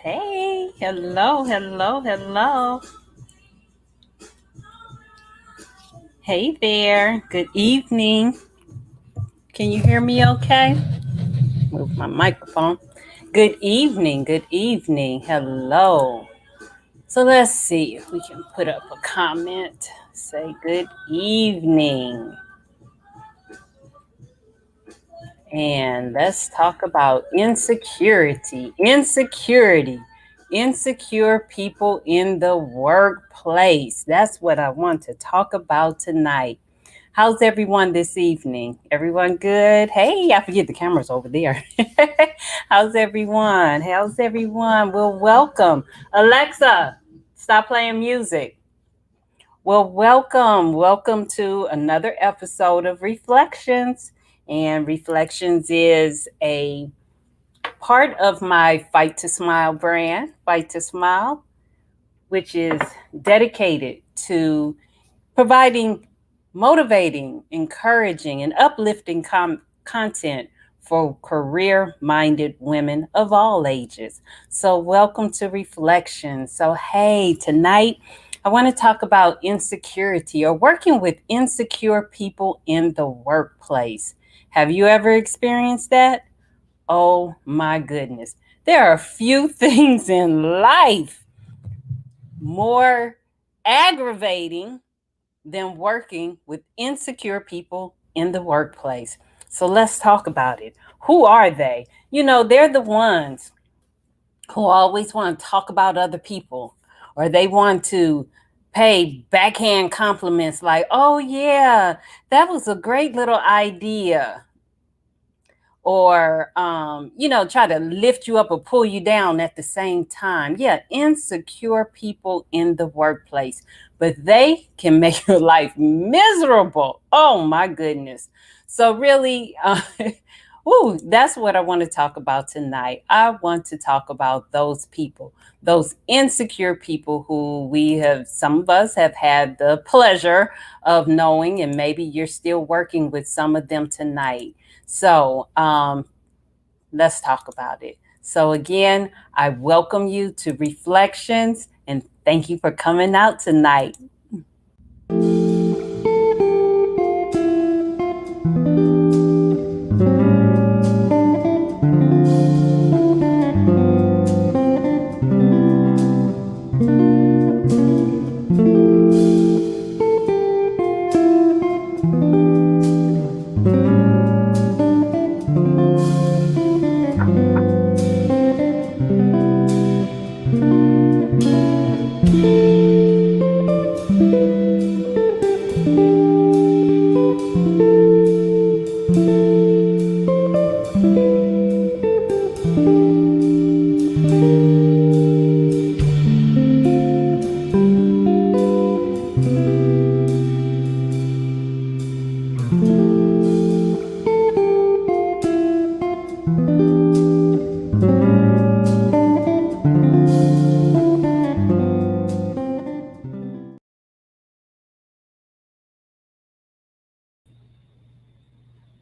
Hey, hello, hello, hello. Hey there. Good evening. Can you hear me okay? Move my microphone. Good evening. Good evening. Hello. So let's see if we can put up a comment. Say good evening. And let's talk about insecurity. Insecure people in the workplace. That's what I want to talk about tonight. How's everyone this evening? Everyone good? Hey, I forget the camera's over there. How's everyone? How's everyone? Well, welcome. Alexa, stop playing music. Well, welcome. Welcome to another episode of Reflections. And Reflections is a part of my Fight to Smile brand, Fight to Smile, which is dedicated to providing motivating, encouraging, and uplifting content for career minded women of all ages. So, welcome to Reflections. So, hey, tonight I want to talk about insecurity or working with insecure people in the workplace. Have you ever experienced that? Oh my goodness. There are a few things in life more aggravating than working with insecure people in the workplace. So let's talk about it. Who are they? They're the ones who always want to talk about other people, or they want to pay backhand compliments like, oh, yeah, that was a great little idea. Or, try to lift you up or pull you down at the same time. Yeah, insecure people in the workplace, but they can make your life miserable. Oh, my goodness. So, really, that's what I want to talk about tonight. I want to talk about those people, those insecure people who some of us have had the pleasure of knowing, and maybe you're still working with some of them tonight. So let's talk about it. So, again, I welcome you to Reflections and thank you for coming out tonight.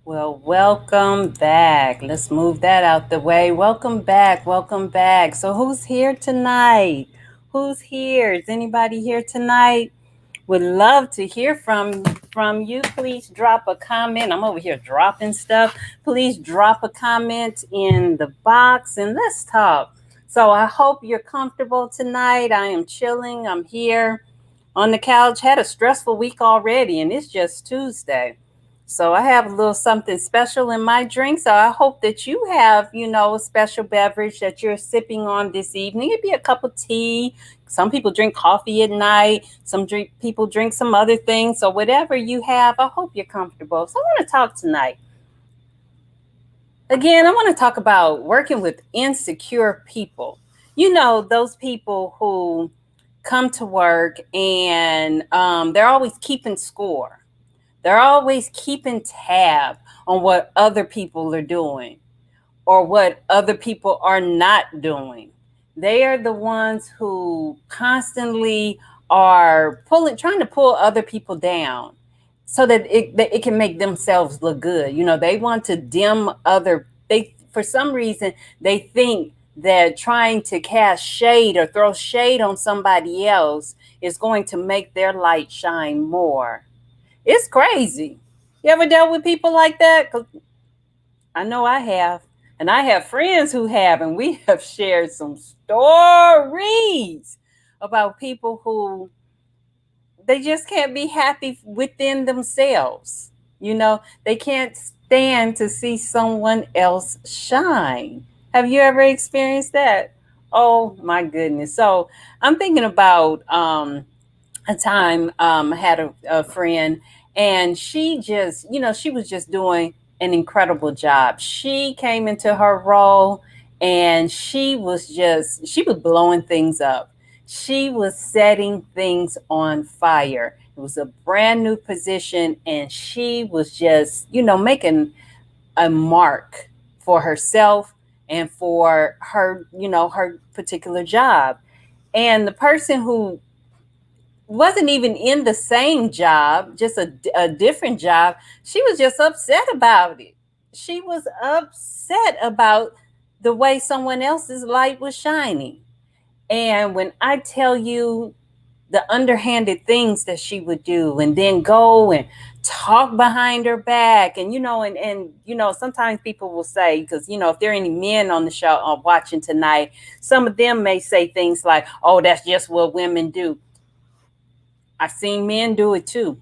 Well, welcome back. Let's move that out the way. Welcome back. Welcome back. So, who's here tonight? Who's here? Is anybody here tonight? Would love to hear from you. Please drop a comment. I'm over here dropping stuff. Please drop a comment in the box and let's talk. So, I hope you're comfortable tonight. I am chilling. I'm here on the couch. Had a stressful week already, and it's just Tuesday. So I have a little something special in my drink. So I hope that you have, a special beverage that you're sipping on this evening. It'd be a cup of tea. Some people drink coffee at night. People drink some other things. So whatever you have, I hope you're comfortable. So I want to talk tonight. Again, I want to talk about working with insecure people. Those people who come to work and they're always keeping score. They're always keeping tab on what other people are doing or what other people are not doing. They are the ones who constantly are trying to pull other people down so that it can make themselves look good. They want to dim for some reason, they think that trying to cast shade or throw shade on somebody else is going to make their light shine more. It's crazy. You ever dealt with people like that? 'Cause I know I have. And I have friends who have, and we have shared some stories about people who they just can't be happy within themselves. They can't stand to see someone else shine. Have you ever experienced that? Oh my goodness. So I'm thinking about a time I had a friend, and she just, she was just doing an incredible job. She came into her role, and she was blowing things up. She was setting things on fire. It was a brand new position, and she was just, making a mark for herself and for her, her particular job. And the person who wasn't even in the same job, just a different job, she was just upset about it. She was upset about the way someone else's light was shining. And when I tell you the underhanded things that she would do, and then go and talk behind her back, and sometimes people will say, because if there are any men on the show watching tonight, some of them may say things like, oh, that's just what women do. I've seen men do it too.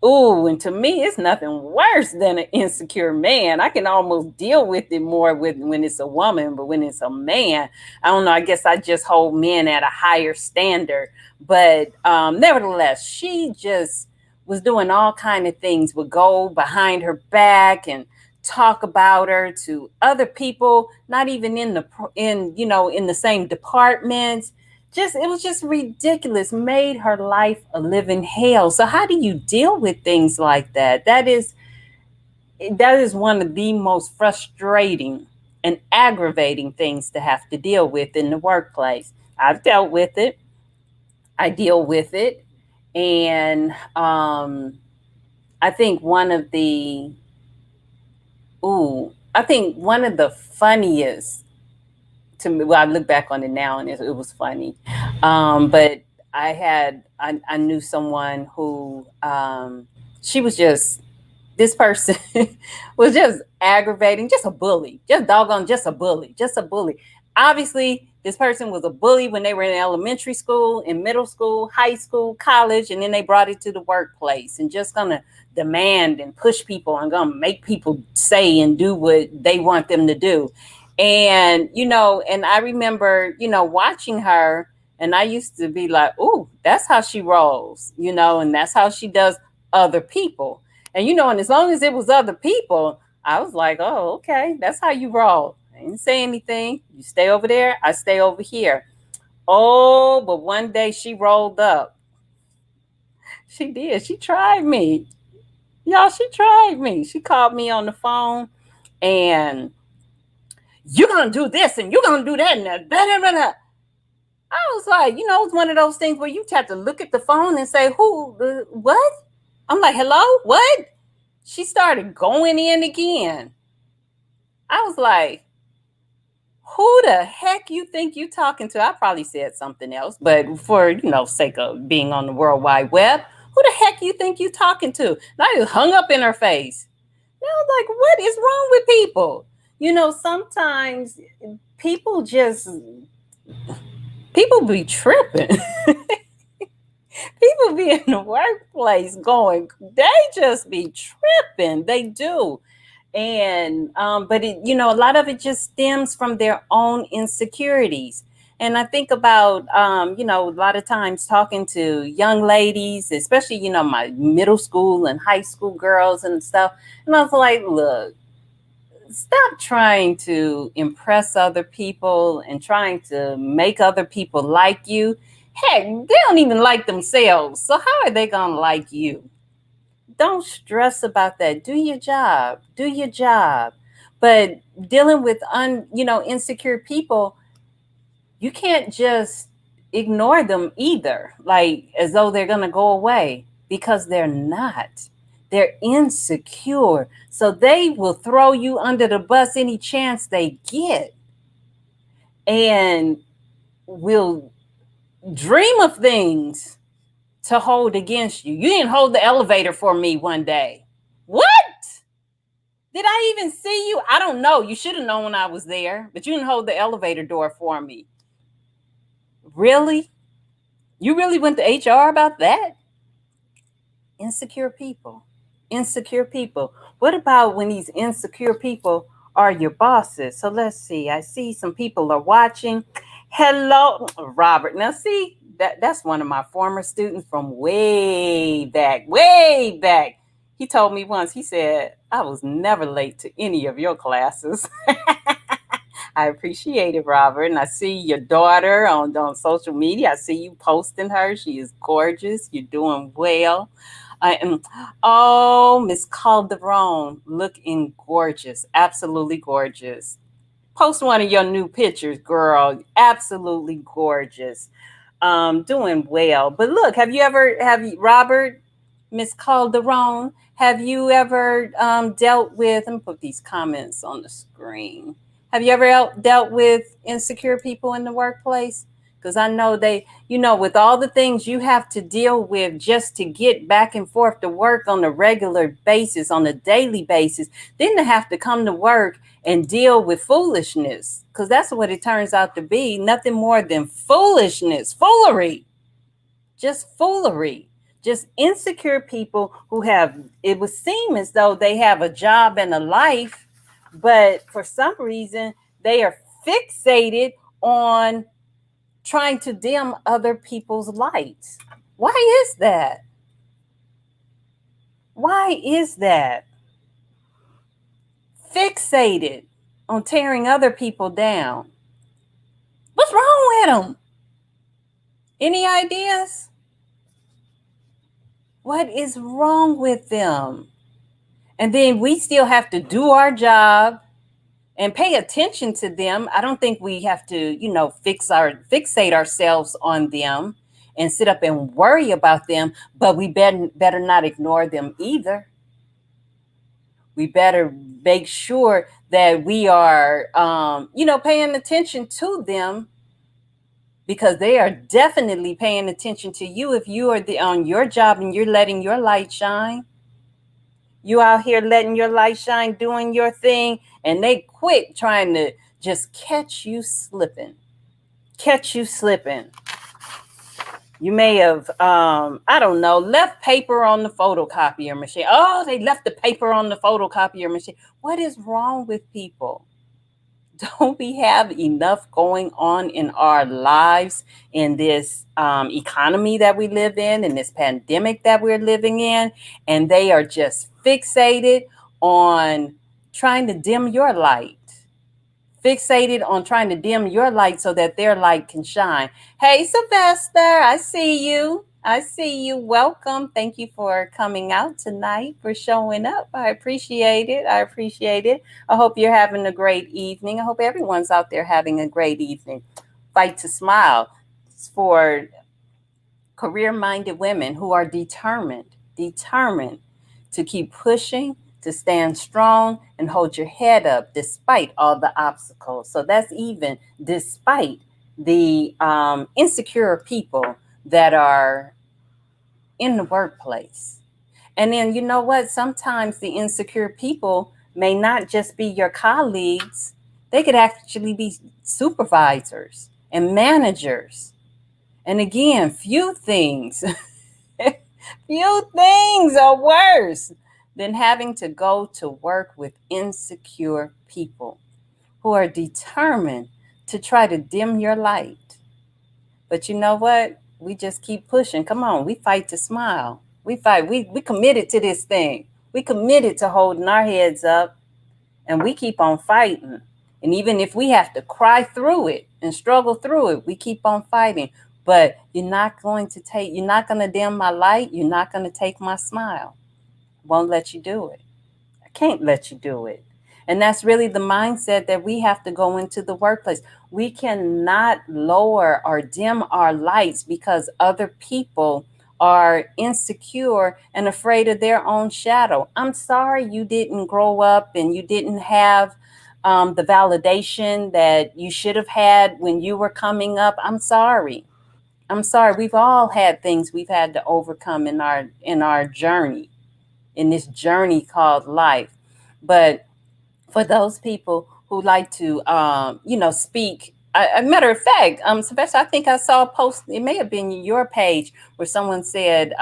Ooh, and to me, it's nothing worse than an insecure man. I can almost deal with it more with when it's a woman, but when it's a man, I don't know. I guess I just hold men at a higher standard. But nevertheless, she just was doing all kind of things. Would go behind her back and talk about her to other people, not even in the same departments. Just it was just ridiculous, made her life a living hell. So how do you deal with things like that? That is one of the most frustrating and aggravating things to have to deal with in the workplace. I've dealt with it. I deal with it. And I think one of the funniest to me, well, I look back on it now, and it was funny. But I knew someone who, she was just, this person was just aggravating, just a bully, just doggone, just a bully, just a bully. Obviously, this person was a bully when they were in elementary school, in middle school, high school, college, and then they brought it to the workplace, and just gonna demand and push people and gonna make people say and do what they want them to do. And I remember, watching her, and I used to be like, "Ooh, that's how she rolls," and that's how she does other people. And as long as it was other people, I was like, "Oh, okay, that's how you roll." I didn't say anything. You stay over there, I stay over here. Oh, but one day she rolled up. She did. She tried me. Y'all, she tried me. She called me on the phone, and you're gonna do this and you're gonna do that and blah, blah, blah. I was like, it's one of those things where you have to look at the phone and say, who, what? I'm like, hello, what? She started going in again. I was like, who the heck you think you talking to? I probably said something else, but for sake of being on the World Wide Web, who the heck you think you talking to? And I just hung up in her face. And I was like, what is wrong with people? Sometimes people just people be tripping. People be in the workplace going, they just be tripping. They do. And but a lot of it just stems from their own insecurities. And I think about a lot of times talking to young ladies, especially my middle school and high school girls and stuff. And I was like, look, stop trying to impress other people and trying to make other people like you. Heck, they don't even like themselves. So how are they going to like you? Don't stress about that. Do your job. Do your job. But dealing with insecure people, you can't just ignore them either, like as though they're going to go away, because they're not. They're insecure. So they will throw you under the bus any chance they get. and will dream of things to hold against you. You didn't hold the elevator for me one day. What? Did I even see you? I don't know. You should have known when I was there, but you didn't hold the elevator door for me. Really? You really went to HR about that? Insecure people. Insecure people. What about when these insecure people are your bosses? So let's see. I see some people are watching. Hello, Robert. Now see, that's one of my former students from way back, way back. He told me once, he said, I was never late to any of your classes. I appreciate it, Robert. And I see your daughter on social media. I see you posting her. She is gorgeous. You're doing well. I am, oh, Miss Calderon, looking gorgeous. Absolutely gorgeous. Post one of your new pictures, girl. Absolutely gorgeous. Doing well. But look, have you, Robert, Miss Calderon, have you ever dealt with, let me put these comments on the screen. Have you ever dealt with insecure people in the workplace? Because I know with all the things you have to deal with just to get back and forth to work on a regular basis, on a daily basis, then to have to come to work and deal with foolishness, because that's what it turns out to be. Nothing more than foolishness, foolery, just foolery. Just insecure people who have, it would seem as though they have a job and a life, but for some reason they are fixated on trying to dim other people's lights. Why is that? Why is that? Fixated on tearing other people down. What's wrong with them? Any ideas? What is wrong with them? And then we still have to do our job and pay attention to them. I don't think we have to, fixate ourselves on them and sit up and worry about them, but we better not ignore them either. We better make sure that we are, paying attention to them, because they are definitely paying attention to you if you are on your job and you're letting your light shine. You out here letting your light shine, doing your thing, and they quick trying to just catch you slipping. Catch you slipping. You may have, I don't know, left paper on the photocopier machine. Oh, they left the paper on the photocopier machine. What is wrong with people? Don't we have enough going on in our lives, in this economy that we live in this pandemic that we're living in? And they are just fixated on trying to dim your light. Fixated on trying to dim your light so that their light can shine. Hey, Sylvester, I see you. I see you. Welcome. Thank you for coming out tonight, for showing up. I appreciate it. I appreciate it. I hope you're having a great evening. I hope everyone's out there having a great evening. Fight to Smile. It's for career-minded women who are determined to keep pushing, to stand strong and hold your head up despite all the obstacles. So that's even despite the insecure people that are in the workplace. And then, you know what? Sometimes the insecure people may not just be your colleagues, they could actually be supervisors and managers. And again, few things are worse than having to go to work with insecure people who are determined to try to dim your light. But you know what? We just keep pushing. Come on, we fight to smile. We fight. We committed to this thing. We committed to holding our heads up, and we keep on fighting. And even if we have to cry through it and struggle through it, we keep on fighting. But you're not going to dim my light. You're not going to take my smile. Won't let you do it. I can't let you do it. And that's really the mindset that we have to go into the workplace. We cannot lower or dim our lights because other people are insecure and afraid of their own shadow. I'm sorry you didn't grow up and you didn't have the validation that you should have had when you were coming up. I'm sorry. I'm sorry. We've all had things we've had to overcome in our journey, in this journey called life. But for those people who like to, speak. A matter of fact, Sylvester, I think I saw a post. It may have been your page where someone said,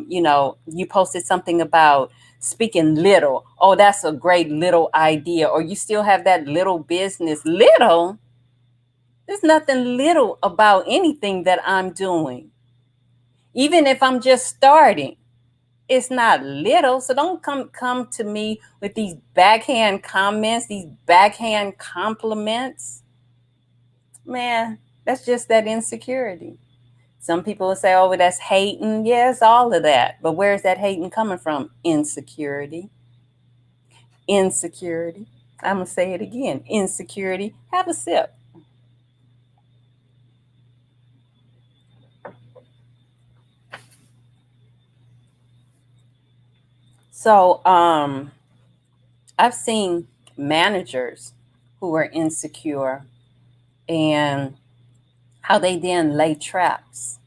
you posted something about speaking little. Oh, that's a great little idea. Or you still have that little business. Little. There's nothing little about anything that I'm doing, even if I'm just starting. It's not little. So don't come to me with these backhand comments, these backhand compliments. Man, that's just that insecurity. Some people will say, oh, well, that's hating. Yes, all of that. But where's that hating coming from? Insecurity. Insecurity. I'm going to say it again. Insecurity. Have a sip. So, I've seen managers who are insecure and how they then lay traps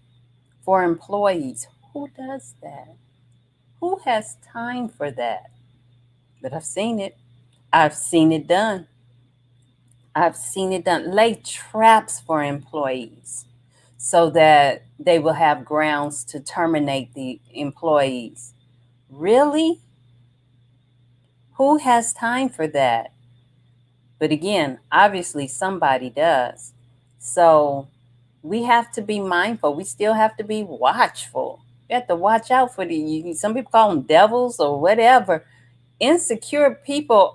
for employees. Who does that? Who has time for that? But I've seen it. I've seen it done. I've seen it done. Lay traps for employees so that they will have grounds to terminate the employees. Really? Who has time for that? But again, obviously somebody does. So we have to be mindful. We still have to be watchful. You have to watch out for some people call them devils or whatever. Insecure people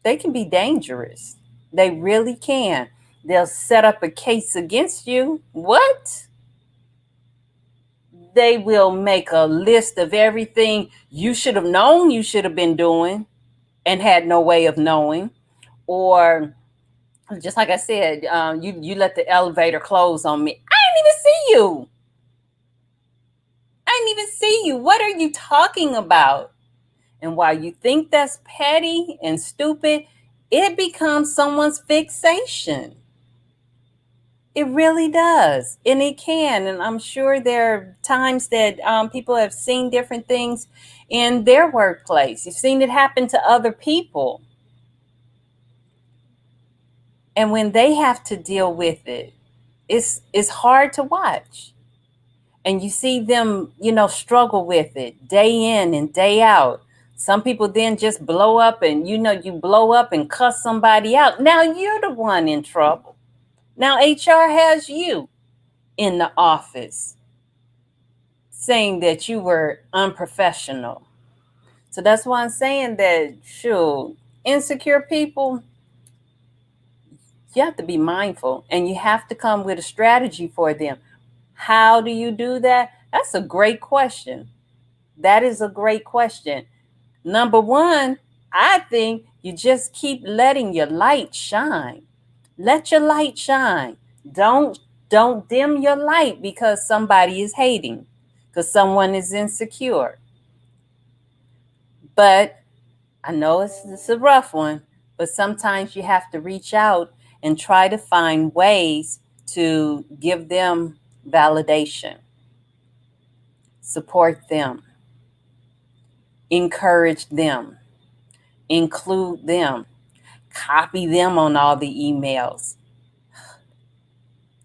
they can be dangerous. They really can. They'll set up a case against you. What? They will make a list of everything you should have known you should have been doing and had no way of knowing. Or just like I said, you let the elevator close on me. I didn't even see you. I didn't even see you. What are you talking about? And while you think that's petty and stupid, it becomes someone's fixation. It really does. And it can. And I'm sure there are times that people have seen different things in their workplace. You've seen it happen to other people. And when they have to deal with it, it's hard to watch. And you see them, struggle with it day in and day out. Some people then just blow up and, you blow up and cuss somebody out. Now you're the one in trouble. Now HR has you in the office saying that you were unprofessional. So that's why I'm saying that, shoot, insecure people, you have to be mindful and you have to come with a strategy for them. How do you do that? That's a great question. That is a great question. Number one, I think you just keep letting your light shine. Let your light shine. Don't dim your light because somebody is hating, because someone is insecure. But I know it's a rough one, but sometimes you have to reach out and try to find ways to give them validation, support them, encourage them, include them, copy them on all the emails.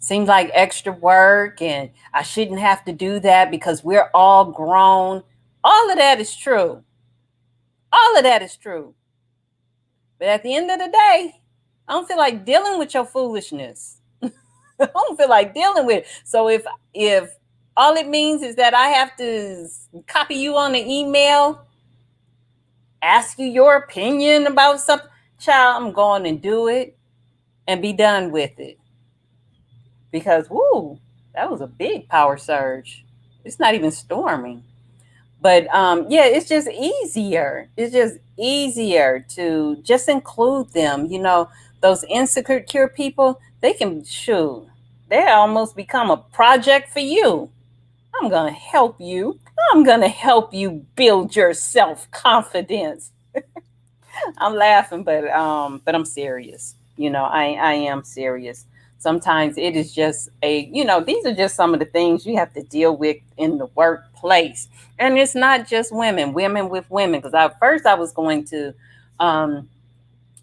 Seems like extra work, and I shouldn't have to do that because we're all grown. All of that is true. All of that is true. But at the end of the day, I don't feel like dealing with your foolishness. I don't feel like dealing with it. So if all it means is that I have to copy you on an email, ask you your opinion about something, child, I'm going and do it and be done with it. Because woo, that was a big power surge. It's not even storming. But yeah, it's just easier. It's just easier to just include them. Those insecure people, they can shoot. They almost become a project for you. I'm going to help you. I'm going to help you build your self confidence. I'm laughing, but I'm serious. I am serious. Sometimes it is just these are just some of the things you have to deal with in the workplace. And it's not just women with women. Because at first I was going to um,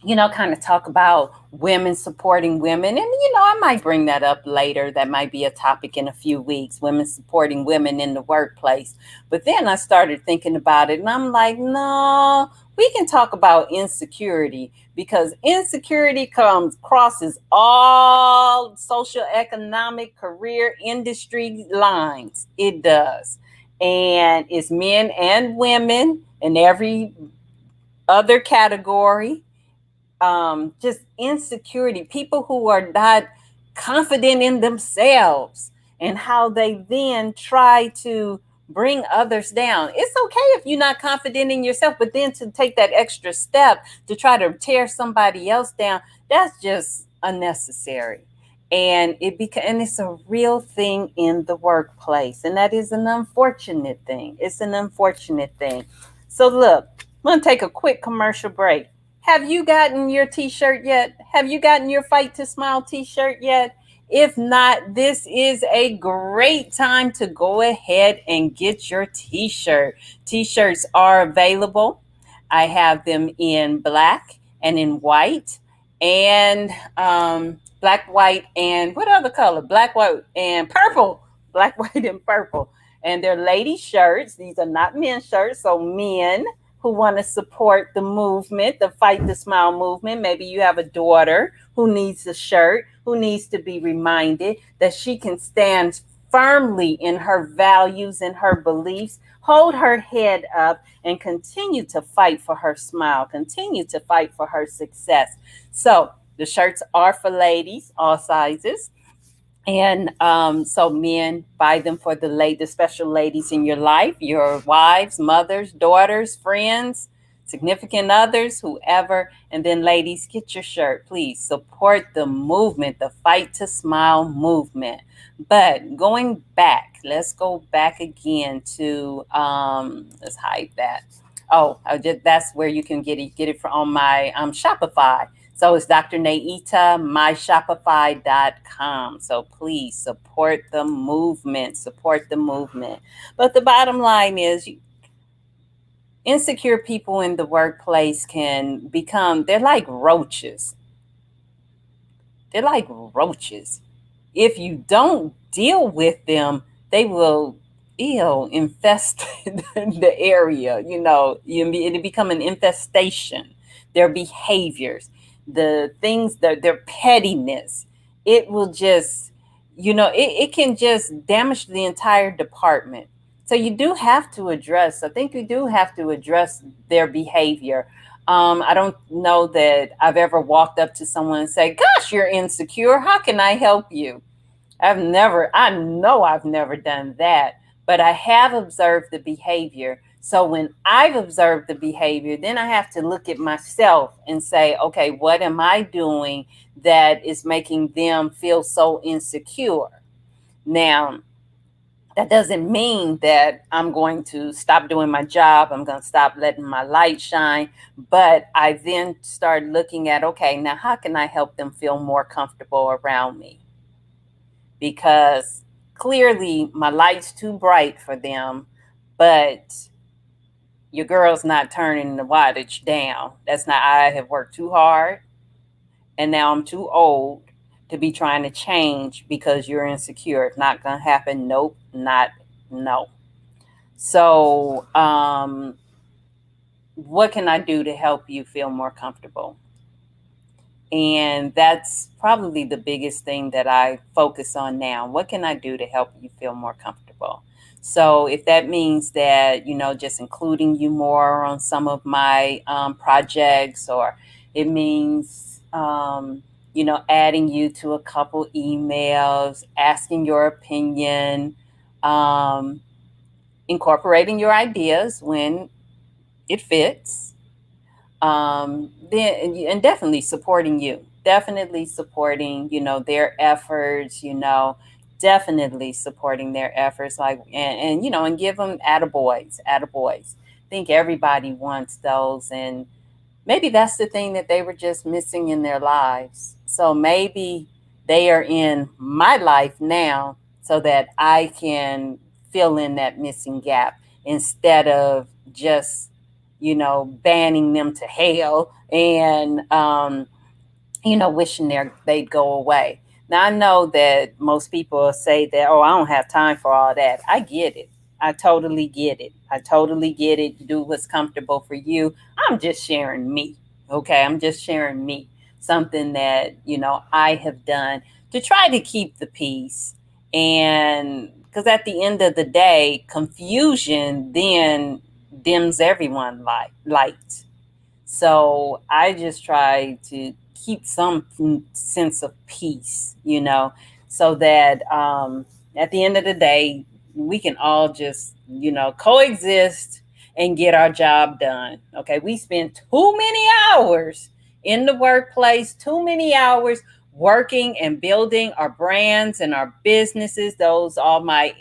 kind of talk about women supporting women. And, I might bring that up later. That might be a topic in a few weeks, women supporting women in the workplace. But then I started thinking about it and I'm like, no, we can talk about insecurity because insecurity crosses all social, economic, career, industry lines. It does. And it's men and women in every other category. Just insecurity, people who are not confident in themselves and how they then try to bring others down. It's okay if you're not confident in yourself, but then to take that extra step to try to tear somebody else down, that's just unnecessary. And it's a real thing in the workplace, and that is an unfortunate thing. It's an unfortunate thing. So look, I'm gonna take a quick commercial break. Have you gotten your t shirt yet? Have you gotten your Fight to Smile t shirt yet? If not, this is a great time to go ahead and get your t shirt. T shirts are available. I have them in black and in white and black, white, and what other color? Black, white, and purple. Black, white, and purple. And they're lady shirts. These are not men's shirts. So, men who want to support the movement, the Fight the Smile movement. Maybe you have a daughter who needs a shirt, who needs to be reminded that she can stand firmly in her values and her beliefs, hold her head up, and continue to fight for her smile, continue to fight for her success. So, the shirts are for ladies, all sizes. And so men buy them for the special ladies in your life, your wives, mothers, daughters, friends, significant others, whoever. And then ladies, get your shirt. Please support the movement, the Fight to Smile movement. But going back, let's go back again to let's hide that. Oh, that's where you can get it from on my Shopify. So it's Dr. Naita, myshopify.com. So please support the movement, support the movement. But the bottom line is, insecure people in the workplace they're like roaches. They're like roaches. If you don't deal with them, they will infest the area. It'll become an infestation. Their behaviors, the things that their pettiness, it will just, it can just damage the entire department. So you do have to address. I think you do have to address their behavior. I don't know that I've ever walked up to someone and say, "Gosh, you're insecure. How can I help you?" I know I've never done that, but I have observed the behavior. So when I've observed the behavior, then I have to look at myself and say, okay, what am I doing that is making them feel so insecure? Now, that doesn't mean that I'm going to stop doing my job. I'm going to stop letting my light shine. But I then start looking at, okay, now how can I help them feel more comfortable around me? Because clearly my light's too bright for them, but your girl's not turning the wattage down. That's not, I have worked too hard and now I'm too old to be trying to change because you're insecure. It's not going to happen. Nope, not, no. So, what can I do to help you feel more comfortable? And that's probably the biggest thing that I focus on now. What can I do to help you feel more comfortable? So, if that means that, just including you more on some of my projects, or it means, adding you to a couple emails, asking your opinion, um, incorporating your ideas when it fits, then and definitely supporting you, definitely supporting their efforts, definitely supporting their efforts, like, and give them attaboys. I think everybody wants those, and maybe that's the thing that they were just missing in their lives. So maybe they are in my life now so that I can fill in that missing gap instead of just, banning them to hell and, wishing they'd go away. Now I know that most people say that, oh, I don't have time for all that. I get it. I totally get it. I totally get it. Do what's comfortable for you. I'm just sharing me. Okay, I'm just sharing me. Something that, I have done to try to keep the peace. And because at the end of the day, confusion then dims everyone light. So I just try to keep some sense of peace, so that at the end of the day, we can all just, coexist and get our job done. Okay. We spend too many hours in the workplace, too many hours working and building our brands and our businesses. Those are my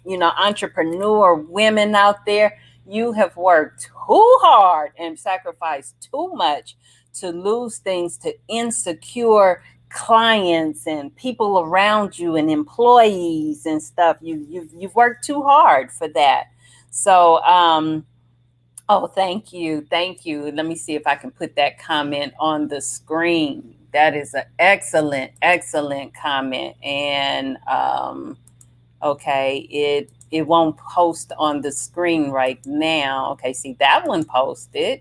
entrepreneur women out there. You have worked too hard and sacrificed too much to lose things to insecure clients and people around you and employees and stuff. You've worked too hard for that. So oh, thank you. Let me see if I can put that comment on the screen. That is an excellent comment. And okay, it won't post on the screen right now. Okay, see, that one posted,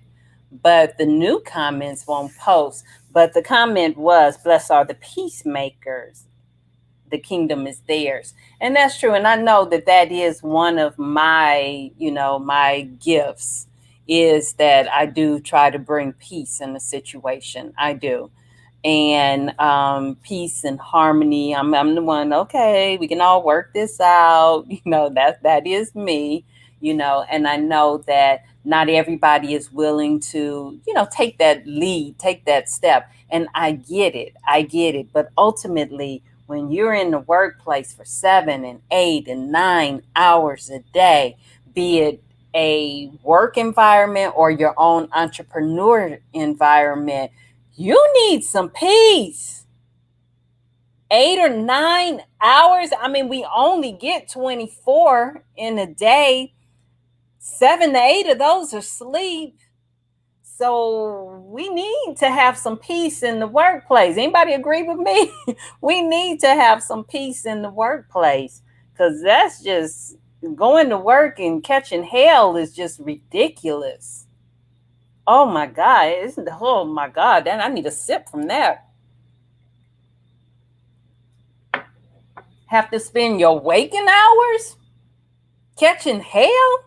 but the new comments won't post. But the comment was, blessed are the peacemakers, the kingdom is theirs. And that's true. And I know that that is one of my, my gifts, is that I do try to bring peace in the situation. I do. And peace and harmony. I'm the one. Okay, we can all work this out. That is me. And I know that not everybody is willing to, take that lead, take that step. And I get it. I get it. But ultimately, when you're in the workplace for 7 and 8 and 9 hours a day, be it a work environment or your own entrepreneur environment, you need some peace. 8 or 9 hours. I mean, we only get 24 in a day. 7 to 8 of those are sleep. So we need to have some peace in the workplace. Anybody agree with me? We need to have some peace in the workplace, because that's just going to work and catching hell is just ridiculous. Oh my God. Oh my God. Then I need a sip from that. Have to spend your waking hours catching hell?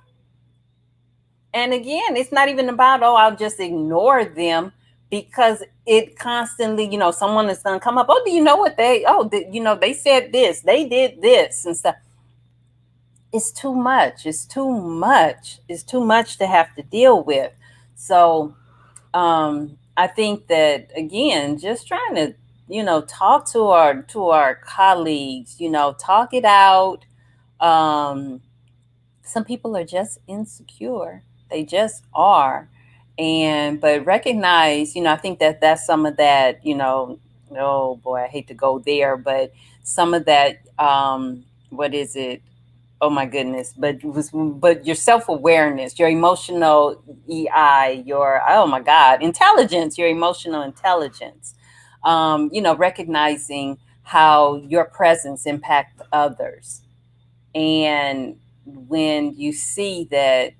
And again, it's not even about, oh, I'll just ignore them, because it constantly, someone is going to come up. Oh, do you know what they said this, they did this and stuff. It's too much. It's too much. It's too much to have to deal with. So I think that, again, just trying to, talk to our colleagues, talk it out. Some people are just insecure. They just are. And but recognize, I think that that's some of that, oh boy, I hate to go there, but some of that, what is it? Oh my goodness, but your self-awareness, your emotional EI, your, oh my God, intelligence, your emotional intelligence, recognizing how your presence impacts others. And when you see that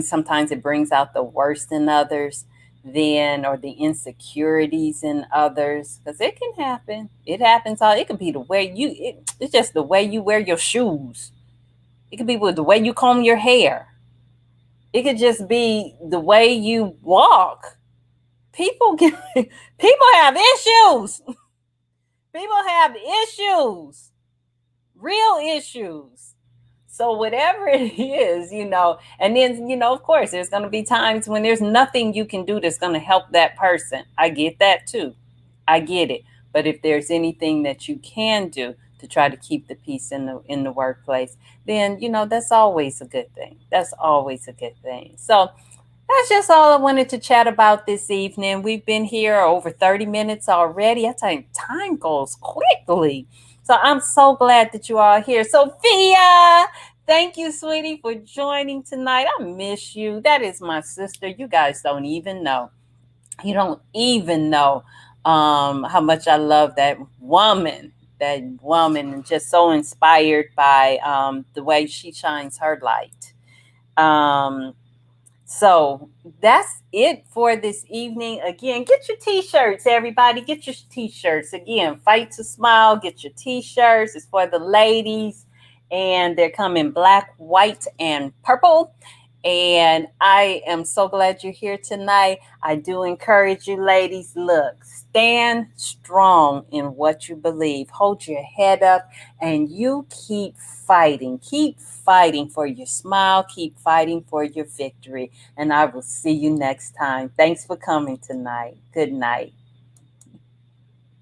sometimes it brings out the worst in others, then, or the insecurities in others, because it can happen. It happens all. It could be the way it's just the way you wear your shoes. It could be with the way you comb your hair. It could just be the way you walk. People have issues. People have issues. Real issues. So whatever it is, and then, of course, there's going to be times when there's nothing you can do that's going to help that person. I get that too. I get it. But if there's anything that you can do to try to keep the peace in the workplace, then, that's always a good thing. That's always a good thing. So That's just all I wanted to chat about this evening. We've been here over 30 minutes already. I tell you, time goes quickly. So I'm so glad that you are here. Sophia, thank you, sweetie, for joining tonight. I miss you. That is my sister. You guys don't even know. You don't even know how much I love that woman. That woman, and just so inspired by the way she shines her light. Um, so that's it for this evening. Again, get your t-shirts, everybody. Get your t-shirts. Again, Fight to Smile. Get your t-shirts. It's for the ladies. And they're coming black, white, and purple. And I am so glad you're here tonight. I do encourage you, ladies, look, stand strong in what you believe. Hold your head up and you keep fighting. Keep fighting for your smile. Keep fighting for your victory. And I will see you next time. Thanks for coming tonight. Good night.